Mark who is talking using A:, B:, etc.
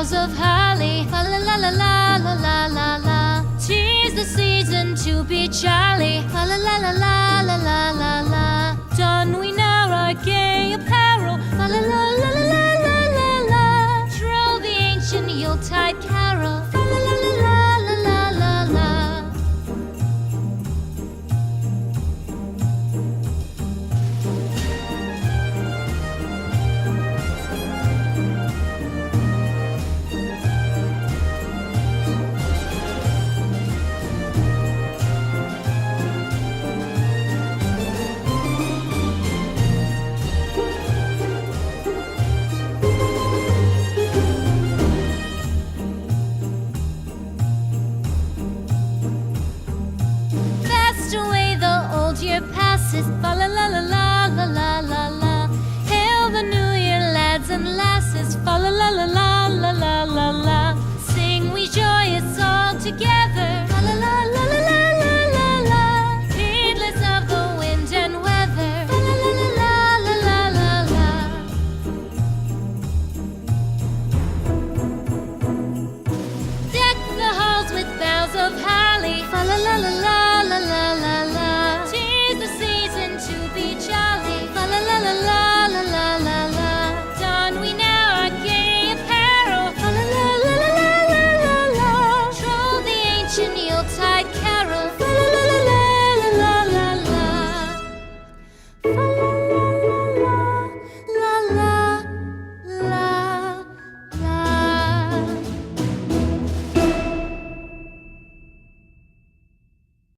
A: boughs of holly. Fa la la la la la la la la. 'Tis the season to be jolly. Fa la la la la la la la la. Don we now our gay apparel. Fa la la la la la la la la. Troll the ancient Yuletide carol. Fa la la la la la la la la. Away the old year passes, fa la la la la la la la la. Hail the new year, lads and lasses, fa la la la la la la la la. Sing we joyous all together, fa la la la la la la la la. Heedless of the wind and weather, fa la la la la la la la la. Deck the halls with boughs of holly, fa la la la la la la la la. 'Tis the season to be jolly. Fa la la la la la la la la. Don we now our gay apparel. Fa la la la la la la la la. Troll the ancient Yuletide carol. Fa la la la la la la la la. Fa la la.